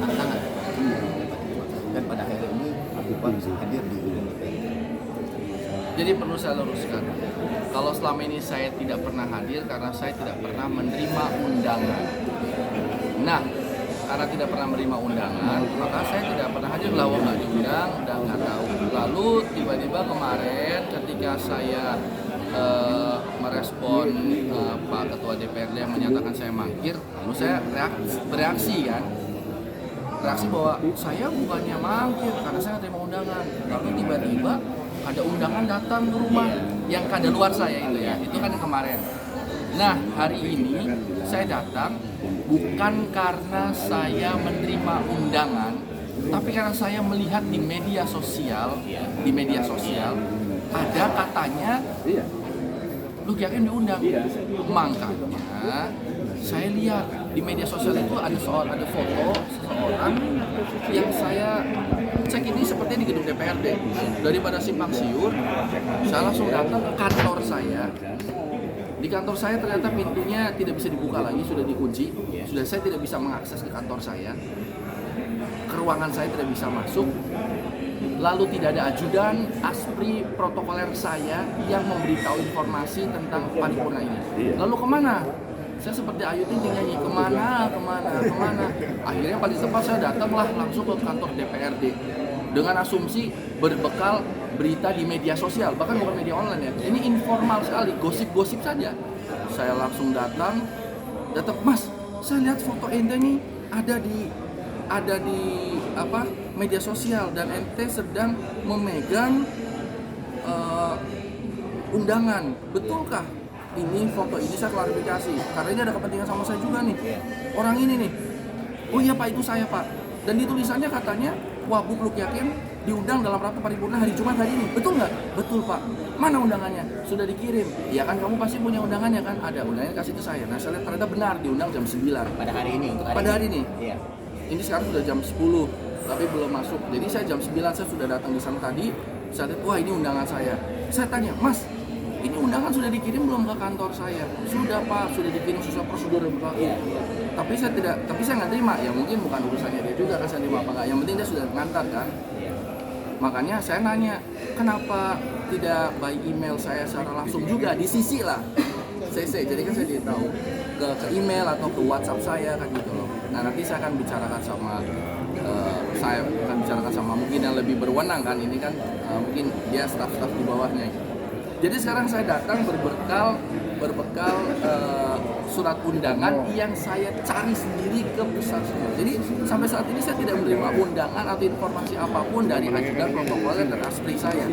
tanda tangan. Dan pada akhirnya ini Bupati bisa hadir di undang DPRD. Jadi perlu saya luruskan, kalau selama ini saya tidak pernah hadir karena saya tidak pernah menerima undangan. Nah, karena tidak pernah menerima undangan, maka saya tidak pernah hadir. Lalu nggak diundang, udah nggak tahu. Lalu tiba-tiba kemarin ketika saya merespon Pak Ketua DPRD yang menyatakan saya mangkir, lalu saya bereaksi kan, reaksi bahwa saya bukannya mangkir karena saya terima undangan, tapi tiba-tiba ada undangan datang ke rumah yang kadaluarsa saya itu kan yang kemarin. Nah, hari ini saya datang bukan karena saya menerima undangan, tapi karena saya melihat di media sosial ada katanya Luki Hakim diundang. Makanya saya lihat di media sosial itu ada foto seseorang yang saya cek ini seperti di gedung DPRD. Daripada simpang siur, saya langsung datang ke kantor saya. Di kantor saya ternyata pintunya tidak bisa dibuka lagi, sudah dikunci. Saya tidak bisa mengakses ke kantor saya. Ke ruangan saya tidak bisa masuk. Lalu tidak ada ajudan, aspri, protokoler saya yang memberitahu informasi tentang paripurna ini. Lalu kemana? Saya seperti Ayu Ting Ting nyanyi, kemana. Akhirnya paling cepat saya datanglah langsung ke kantor DPRD dengan asumsi berbekal berita di media sosial, bahkan bukan media online ya. Ini informal sekali, gosip-gosip saja. Saya langsung datang, Mas, saya lihat foto ente nih ada di media sosial dan ente sedang memegang undangan, betulkah? Ini foto ini saya klarifikasi karena ini ada kepentingan sama saya juga nih, orang ini nih. Oh iya Pak, itu saya Pak. Dan di tulisannya katanya Wabub Luki Hakim diundang dalam rapat paripurna hari Jumat hari ini, betul nggak? Betul Pak. Mana undangannya? Sudah dikirim. Ya kan kamu pasti punya undangannya kan? Ada, undangannya kasih ke saya. Nah saya lihat ternyata benar diundang jam 9 Pada hari ini, untuk pada hari ini. Iya. Ini sekarang sudah jam 10 tapi belum masuk. Jadi saya jam 9 saya sudah datang di sana tadi. Saya lihat, wah ini undangan saya. Saya tanya, Mas, ini undangan sudah dikirim belum ke kantor saya? Sudah Pak, sudah dikirim sesuai prosedur yang berlaku. Tapi saya nggak terima. Ya mungkin bukan urusannya dia juga kan saya terima apa nggak. Yang penting dia sudah mengantar kan. Makanya saya nanya, kenapa tidak by email saya secara langsung juga, di CC lah. CC, jadi kan saya tahu ke email atau ke WhatsApp saya kan gitu loh. Nah nanti saya akan bicarakan sama mungkin yang lebih berwenang kan, ini kan mungkin dia staf-staf di bawahnya gitu. Jadi sekarang saya datang berbekal surat undangan yang saya cari sendiri ke pusat semua. Jadi sampai saat ini saya tidak menerima undangan atau informasi apapun dari ajudan, protokoler, dan aspri saya.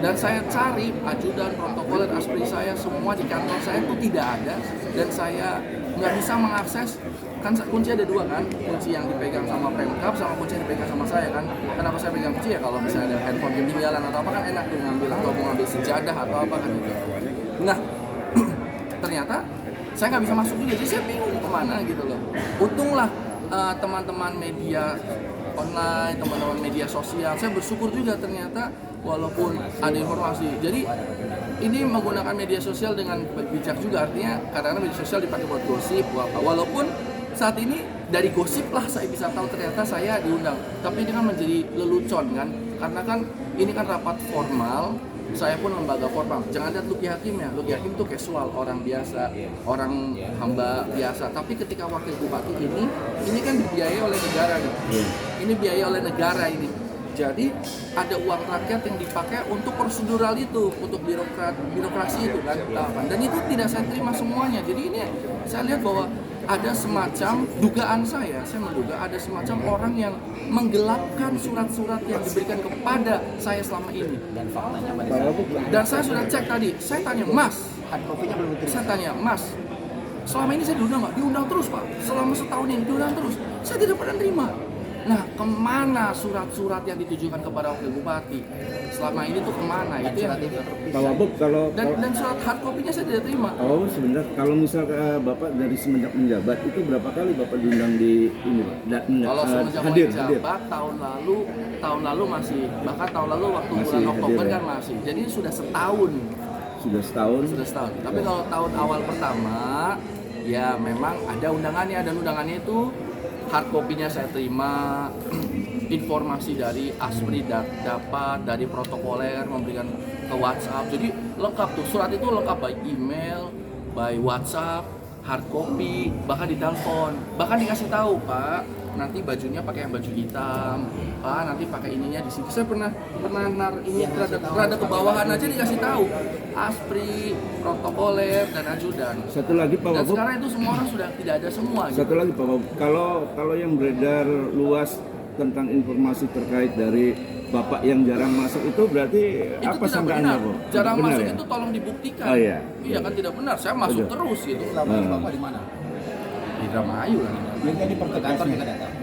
Dan saya cari ajudan, protokoler, aspri saya semua di kantor saya itu tidak ada, dan saya nggak bisa mengakses. Kan kunci ada dua kan, kunci yang dipegang sama Pemkab sama kunci yang dipegang sama saya kan. Kenapa saya pegang kunci ya, kalau misalnya ada handphone ketinggalan atau apa kan enak tuh ngambil, atau mau ngambil sejadah atau apa kan gitu. Nah ternyata saya nggak bisa masuk juga, jadi saya bingung kemana gitu loh. Untunglah teman-teman media online, teman-teman media sosial, saya bersyukur juga ternyata walaupun ada informasi. Jadi ini menggunakan media sosial dengan bijak juga, artinya kadang-kadang media sosial dipakai buat gosip, walaupun saat ini dari gosip lah saya bisa tahu ternyata saya diundang. Tapi ini kan menjadi lelucon kan, karena kan ini kan rapat formal, saya pun lembaga formal. Jangan lihat Luki Hakim ya, Luki Hakim tuh casual, orang biasa, orang hamba biasa. Tapi ketika wakil bupati ini kan dibiayai oleh negara nih. Ini biaya oleh negara ini. Jadi ada uang rakyat yang dipakai untuk prosedural itu, untuk birokrasi itu kan. Dan itu tidak saya terima semuanya. Jadi ini saya lihat bahwa ada semacam dugaan saya menduga ada semacam orang yang menggelapkan surat-surat yang diberikan kepada saya selama ini. Dan faktanya dan saya sudah cek tadi, saya tanya, Mas, hard copy-nya belum diterima. saya tanya, Mas, selama ini saya diundang nggak? Diundang terus Pak, selama setahun ini diundang terus, saya tidak pernah terima. Nah, kemana surat-surat yang ditujukan kepada wakil bupati? Selama ini tuh kemana? Itu yang Pak Wabub, kalau dan surat hard copy-nya saya tidak terima. Oh sebentar, kalau misal Bapak dari semenjak menjabat itu berapa kali Bapak diundang di ini Pak? Kalau semenjak menjabat tahun lalu masih, bahkan tahun lalu waktu bulan Oktober kan masih. Jadi sudah setahun. Sudah setahun. Tapi kalau tahun awal pertama ya memang ada undangannya, dan undangannya itu hard copy-nya saya terima, informasi dari ASPRI dapat, dari protokoler memberikan ke WhatsApp. Jadi lengkap tuh, surat itu lengkap by email, by WhatsApp, hard copy, bahkan ditelepon, bahkan dikasih tahu, Pak, nanti bajunya pakai yang baju hitam, Pak, nanti pakai ininya di sini. Saya pernah ini rada ke bawahan aja dikasih tahu, ASPRI, protokoler dan ajudan. Satu lagi Pak Dan Wagub, sekarang itu semua orang sudah tidak ada semua. Gitu. satu lagi Pak Wagub, kalau yang beredar luas tentang informasi terkait dari Bapak yang jarang masuk itu berarti Itu apa tidak sangkaannya benar. Pak? Jarang Benar masuk ya? itu tolong dibuktikan. Oh, iya. Iya kan tidak benar. Saya masuk Betul. terus gitu. Selama ini Bapak di mana? Di Indramayu lah. Yang tadi Ke pertegas kantor nih. kita datang.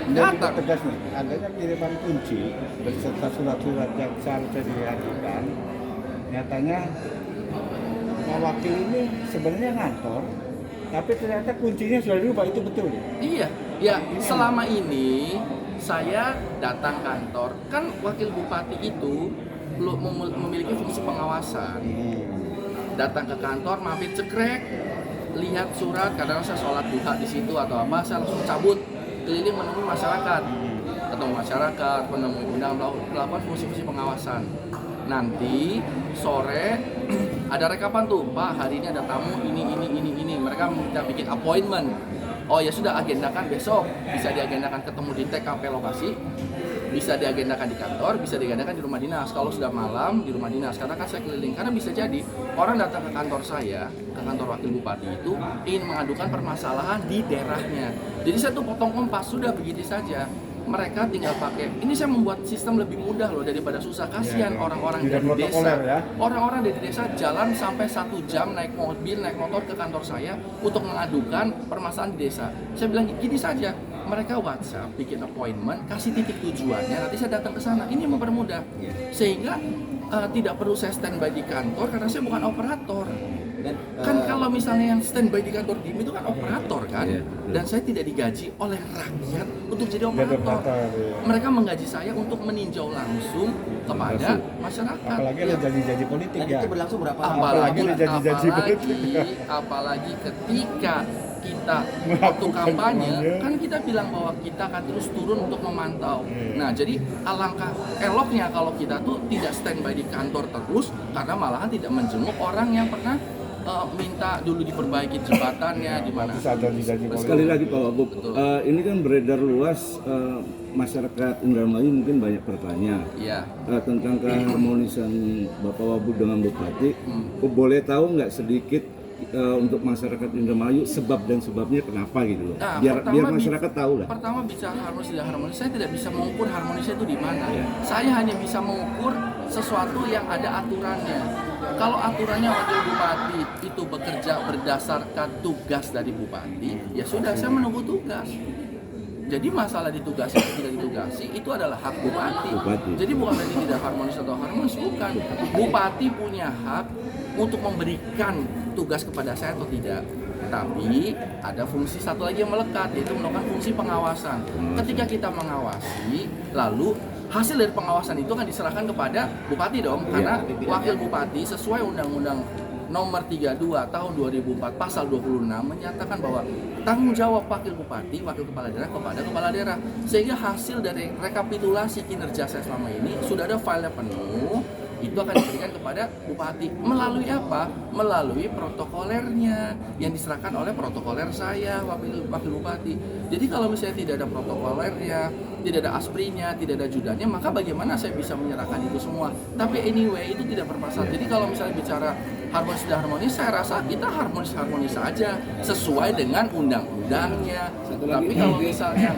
Jadi pertegas nih, adanya kiriman kunci beserta surat-surat yang seharusnya diajukan. Nyatanya Pak Wakil ini sebenarnya ngantor, tapi ternyata kuncinya sudah dirubah, itu betul ya? Iya. Ya selama ini saya datang kantor kan wakil bupati itu memiliki fungsi pengawasan. Datang ke kantor, mampir cekrek, lihat surat, kadang saya sholat duha di situ atau apa, saya langsung cabut keliling menemui masyarakat, ketemu masyarakat, menemui undang, melakukan fungsi-fungsi pengawasan. Nanti sore ada rekapan tuh, Pak, hari ini ada tamu ini. Mereka minta bikin appointment. Oh ya sudah, agendakan besok. Bisa diagendakan ketemu di TKP lokasi, bisa diagendakan di kantor, bisa diagendakan di rumah dinas. Kalau sudah malam di rumah dinas, karena kan saya keliling. Karena bisa jadi orang datang ke kantor saya, ke kantor wakil bupati itu ingin mengadukan permasalahan di daerahnya. Jadi saya tuh potong kompas, sudah begitu saja. Mereka tinggal pakai. Ini saya membuat sistem lebih mudah loh daripada susah. Kasihan orang-orang Tidak dari desa. protokoler ya. Orang-orang dari desa jalan sampai 1 jam naik mobil, naik motor ke kantor saya untuk mengadukan permasalahan di desa. Saya bilang gini saja, mereka WhatsApp, bikin appointment, kasih titik tujuannya, nanti saya datang ke sana. Ini mempermudah, sehingga tidak perlu saya standby di kantor karena saya bukan operator. Dan Kan kalau misalnya yang standby di kantor DIM itu kan operator kan, Iya, dan saya tidak digaji oleh rakyat untuk jadi Jadi operator. operator, iya. Mereka menggaji saya untuk meninjau langsung kepada masyarakat. Apalagi ada janji-janji politik dan ya. itu berlangsung berapa lama? Apalagi janji-janji politik. Apalagi ketika kita waktu Melakukan kampanye kampanye. kan kita bilang bahwa kita akan terus turun untuk memantau. Nah, jadi alangkah eloknya kalau kita tuh tidak standby di kantor terus, karena malahan tidak menjenguk orang yang pernah minta dulu diperbaiki jembatannya di mana. Terus ada janji politik. Sekali lagi Pak Wagub, Betul. ini kan beredar luas, masyarakat Indramayu mungkin banyak bertanya Iya. tentang keharmonisan Bapak Wagub dengan Bupati. Boleh tahu nggak sedikit untuk masyarakat Indramayu sebab dan sebabnya kenapa gitu loh? Nah, biar pertama masyarakat tahu lah. Pertama bicara harmonis tidak harmonis, saya tidak bisa mengukur harmonisnya itu di mana. Iya. Saya hanya bisa mengukur sesuatu yang ada aturannya. Kalau aturannya wakil bupati itu bekerja berdasarkan tugas dari bupati, ya sudah saya menunggu tugas. Jadi masalah ditugasi atau tidak ditugasi itu adalah hak bupati. Jadi bukan berarti tidak harmonis atau harmonis, bukan. Bupati punya hak untuk memberikan tugas kepada saya atau tidak. Tapi ada fungsi satu lagi yang melekat, yaitu melakukan fungsi pengawasan. Ketika kita mengawasi, lalu hasil dari pengawasan itu akan diserahkan kepada bupati dong, karena wakil bupati sesuai Undang-Undang Nomor 32 Tahun 2004 Pasal 26 menyatakan bahwa tanggung jawab wakil bupati, wakil kepala daerah kepada kepala daerah. Sehingga hasil dari rekapitulasi kinerja saya selama ini sudah ada filenya penuh, itu akan diberikan kepada bupati. Melalui apa? Melalui protokolernya yang diserahkan oleh protokoler saya, wakil bupati. Jadi kalau misalnya tidak ada protokolernya, tidak ada ASPRI-nya, tidak ada judannya, maka bagaimana saya bisa menyerahkan itu semua? Tapi anyway itu tidak bermasalah. Jadi kalau misalnya bicara harmonis dan harmonis, saya rasa kita harmonis saja sesuai dengan undang-undangnya. Tapi kalau misalnya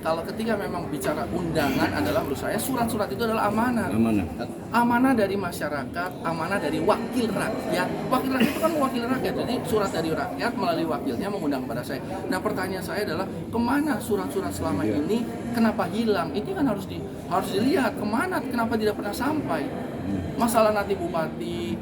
kalau ketika memang bicara undangan adalah menurut saya surat-surat itu adalah amanah. Amanah dari masyarakat, amanah dari wakil rakyat. Wakil rakyat itu kan wakil rakyat, jadi surat dari rakyat melalui wakilnya mengundang kepada saya. Nah, pertanyaan saya adalah kemana surat-surat selama ini? Kenapa hilang? Ini kan harus dilihat kemana, kenapa tidak pernah sampai. Masalah nanti bupati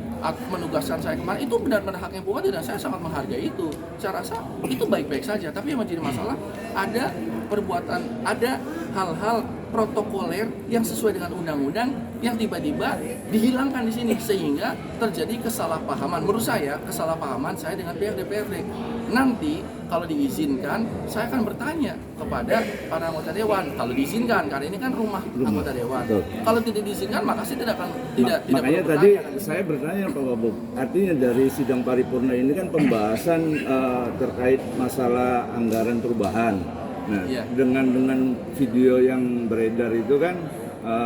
menugaskan saya kemana, itu benar-benar haknya bupati dan saya sangat menghargai itu. Saya rasa itu baik-baik saja, tapi yang menjadi masalah ada perbuatan, ada hal-hal protokoler yang sesuai dengan undang-undang yang tiba-tiba dihilangkan di sini sehingga terjadi kesalahpahaman. Menurut saya kesalahpahaman saya dengan pihak DPRD. Nanti kalau diizinkan saya akan bertanya kepada para anggota dewan kalau diizinkan, karena ini kan rumah anggota dewan. Betul. Kalau tidak diizinkan maka saya tidak akan tidak Makanya perlu tadi bertanya. saya bertanya Pak Wabub, artinya dari sidang paripurna ini kan pembahasan terkait masalah anggaran perubahan. Nah, Iya. dengan video yang beredar itu kan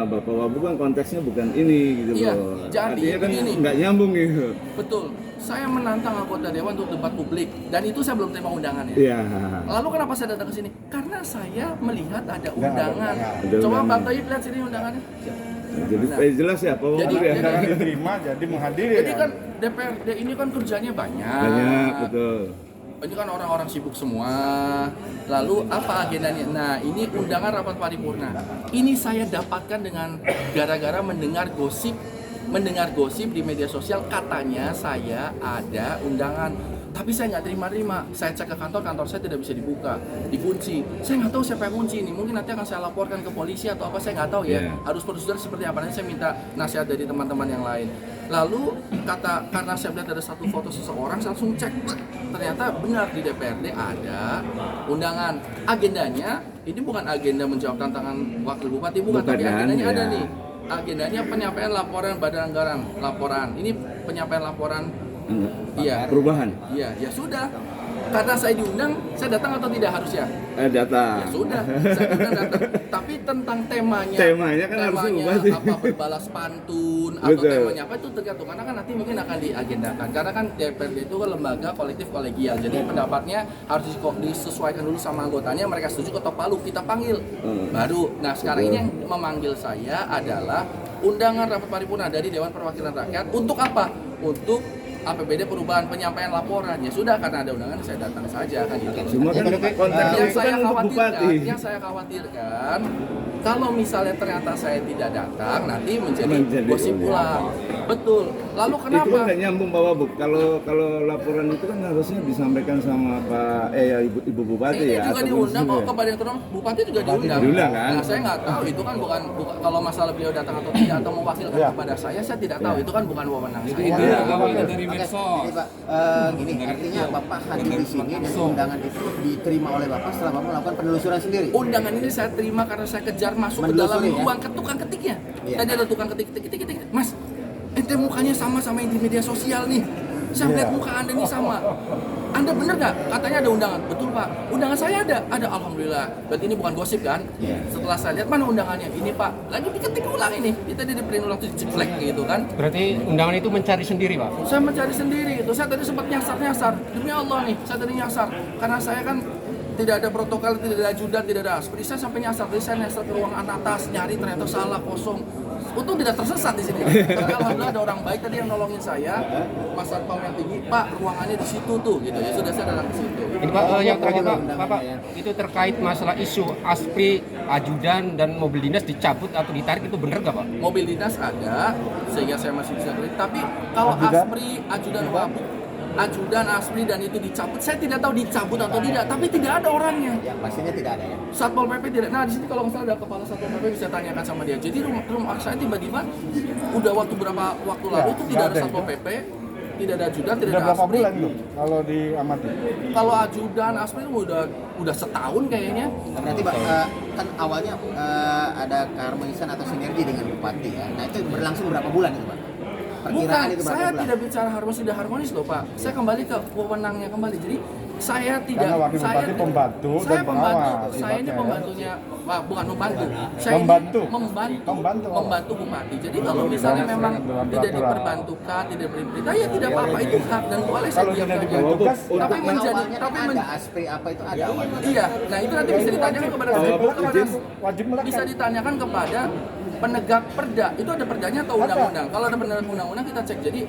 Bapak Wabub kan konteksnya bukan ini gitu Iya, loh. jadi Artinya kan begini. nggak nyambung gitu. Betul. Saya menantang anggota dewan untuk debat publik dan itu saya belum terima undangannya. Iya. Lalu kenapa saya datang ke sini? Karena saya melihat ada ada undangan. undangan. Coba Ada Bang undangan. Toyib lihat sini undangannya. Jadi jelas ya Pak Wabub Jadi- ya. Jangan diterima jadi menghadiri Jadi ya. kan DPRD ini kan kerjanya banyak. Banyak betul. Ini kan orang-orang sibuk semua. Lalu apa agendanya? Nah, ini undangan rapat paripurna. Ini saya dapatkan dengan gara-gara mendengar gosip di media sosial katanya saya ada undangan. Tapi saya nggak terima-terima. Saya cek ke kantor saya tidak bisa dibuka, dikunci. Saya nggak tahu siapa yang kunci ini. Mungkin nanti akan saya laporkan ke polisi atau apa, saya nggak tahu ya. Yeah. Harus prosedur seperti apa. Nanti saya minta nasihat dari teman-teman yang lain. Lalu karena saya lihat ada satu foto seseorang, saya langsung cek. Ternyata benar di DPRD ada undangan. Agendanya ini bukan agenda menjawab tantangan wakil bupati, bukan. Tapi Bukan, agendanya ya. ada nih. Agendanya penyampaian laporan Badan Anggaran, laporan. Ini penyampaian laporan. Iya. Perubahan. Iya, ya sudah. Karena saya diundang, saya datang atau tidak harusnya? Data. Ya sudah, saya undang datang. Tapi tentang temanya Temanya kan harus diubah sih. apa berbalas pantun atau Betul. temanya apa itu tergantung, karena kan nanti mungkin akan diagendakan. Karena kan DPRD itu kan lembaga kolektif kolegial, jadi pendapatnya harus disesuaikan dulu sama anggotanya, mereka setuju ketok palu kita panggil baru. Nah sekarang ini yang memanggil saya adalah undangan rapat paripurna dari Dewan Perwakilan Rakyat. Untuk apa? Untuk APBD perubahan, penyampaian laporan. Ya sudah, karena ada undangan saya datang saja kan gitu. Cuma kan konteksnya Yang itu saya kan untuk bupati. yang saya khawatirkan kalau misalnya ternyata saya tidak datang, nanti menjadi gosip ulang. Betul. Lalu Itu kenapa? kan nggak nyambung Pak Wabub. Kalau laporan itu kan harusnya disampaikan sama Pak Ibu Bupati Ini ya. juga atau diundang kok maksudnya. ke Badan Ekonomi, Bupati juga diundang. Diundang kan? Nah, saya nggak tahu itu kan bukan kalau masalah beliau datang atau tidak atau mewakilkan Ya. kepada saya tidak tahu. Itu kan bukan wewenang saya. Dari Oke, medsos. jadi Pak, gini, artinya Bapak hadir di sini dan undangan itu diterima oleh Bapak setelah Bapak melakukan penelusuran sendiri. Undangan ini saya terima karena saya kejar masuk ke dalam Menelusuri, ya? ruang ke tukang ketiknya. Iya. Tadi ada tukang ketik. Mas, ente mukanya sama yang di media sosial nih. Saya Iya. lihat muka Anda nih sama. Anda bener nggak? Katanya ada undangan. Betul Pak. Undangan saya ada. Ada, alhamdulillah. Berarti ini bukan gosip kan? Iya. Setelah saya lihat mana undangannya? Ini Pak. Lagi diketik ulang ini. Kita di print ulang tuh diceklek gitu kan? Berarti undangan itu mencari sendiri, Pak? Saya mencari sendiri itu. Saya tadi sempat nyasar. Demi Allah nih, saya tadi nyasar. Karena saya kan tidak ada protokol, tidak ada ajudan, tidak ada aspri. Saya sampai nyasar. Jadi saya nyasar ke ruangan atas, nyari ternyata salah, kosong. Untung tidak tersesat di sini. Tapi alhamdulillah ada orang baik tadi yang nolongin saya. Mas Satpam yang tinggi, Pak, ruangannya di situ tuh gitu. Ya sudah saya datang ke situ. Ini Pak, yang terakhir Pak, undangannya, Bapak, ya. itu terkait masalah isu aspri, ajudan, dan mobil dinas dicabut atau ditarik, itu benar nggak Pak? Mobil dinas ada, sehingga saya masih bisa kredit. Tapi kalau aspri, ajudan wabuk, ajudan, aspri, dan itu dicabut, saya tidak tahu dicabut atau tidak. Tapi tidak ada orangnya. Ya, pastinya tidak ada ya. Satpol PP tidak. Nah, di sini kalau nggak salah ada kepala Satpol PP, bisa tanyakan sama dia. Jadi rumah saya tiba-tiba udah beberapa waktu lalu itu tidak ada Satpol PP, tidak ada ajudan, tidak Udah ada berapa aspri. bulan tuh kalau diamati? Kalau ajudan, aspri itu udah setahun kayaknya. Berarti Pak, kan awalnya ada keharmonisan atau sinergi dengan Bupati ya. Nah itu berlangsung berapa bulan itu Pak? Perkiraan Bukan, itu berapa saya bulan? tidak bicara harmonis tidak harmonis loh Pak. Saya kembali ke wewenangnya kembali. Jadi saya tidak. Karena wakil saya, bupati pembantu saya dan pembantu. pengawas, Saya ini sifatnya. pembantunya, Pak, bukan membantu. Saya Membantu. ini Membantu. membantu bupati. Jadi kalau misalnya Dengan memang dalam tidak peraturan. diperbantukan, tidak diberi perintah, ya tidak apa-apa. Itu hak dan boleh saya Kalau tidak diamkan. diberi tugas, Tapi Tapi menjadi, awalnya tapi kan ada aspri apa itu ada awalnya. iya. Nah itu nanti bisa ditanyakan kepada wajib melekat. bisa ditanyakan kepada penegak perda. Itu ada perdanya atau undang-undang? Kalau ada penegak undang-undang kita cek. Jadi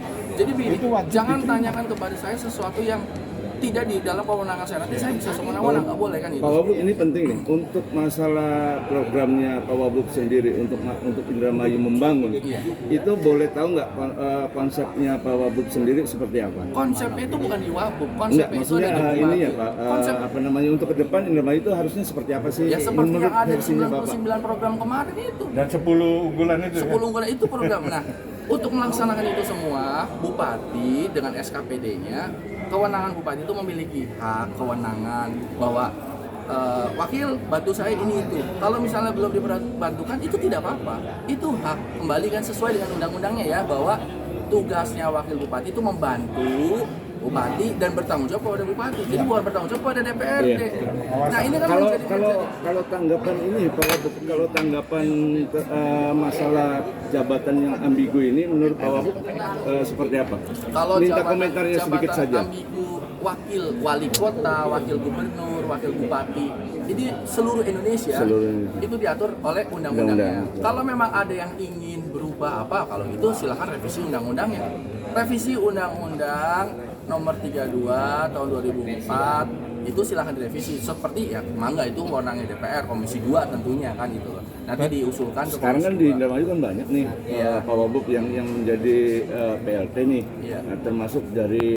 begini, Itu wajib jangan diterima. tanyakan kepada saya sesuatu yang tidak di dalam kewenangan saya. Nanti saya bisa semena-mena, nggak boleh kan itu. Pak Wabub ini penting nih untuk masalah programnya Pak Wabub sendiri untuk Indramayu membangun. Iya. Itu boleh tahu nggak konsepnya Pak Wabub sendiri seperti apa? Konsepnya itu bukan di Wabub, Enggak, konsepnya itu maksudnya ada di ini Bupati. ya Pak, Konsep apa namanya untuk ke depan Indramayu itu harusnya seperti apa sih? ya seperti menurut yang ada di versinya Bapak? 99 program kemarin itu. Dan 10 unggulan itu. 10 unggulan itu program. Nah, untuk melaksanakan itu semua, Bupati dengan SKPD-nya, kewenangan Bupati itu memiliki hak, kewenangan bahwa wakil bantu saya ini itu. Kalau misalnya belum dibantukan itu tidak apa-apa. Itu hak, kembalikan sesuai dengan undang-undangnya ya, bahwa tugasnya wakil Bupati itu membantu Bupati dan bertanggung jawab kepada Bupati. Jadi bukan bertanggung jawab kepada DPRD. Iya. Nah, ini kan Kalau menjadi kalau tanggapan ini Pak Wabub, kalau tanggapan masalah jabatan yang ambigu ini menurut Pak Wabub seperti apa? kalau Minta jabatan- komentarnya sedikit jabatan saja. ambigu wakil wali kota, wakil gubernur, wakil bupati, ini seluruh Indonesia, Seluruh Indonesia. itu diatur oleh undang-undangnya. Undang-undang. Kalau memang ada yang ingin berubah apa, kalau itu silakan revisi undang-undangnya. Revisi undang-undang nomor 32 tahun 2004 itu silahkan direvisi seperti ya mangga, itu wewenangnya DPR Komisi 2 tentunya kan itu loh. Nanti diusulkan ke Sekarang kan Komisi di 2. Indramayu kan banyak nih Iya. Pak Wabub yang menjadi PLT nih, Iya. nah, termasuk dari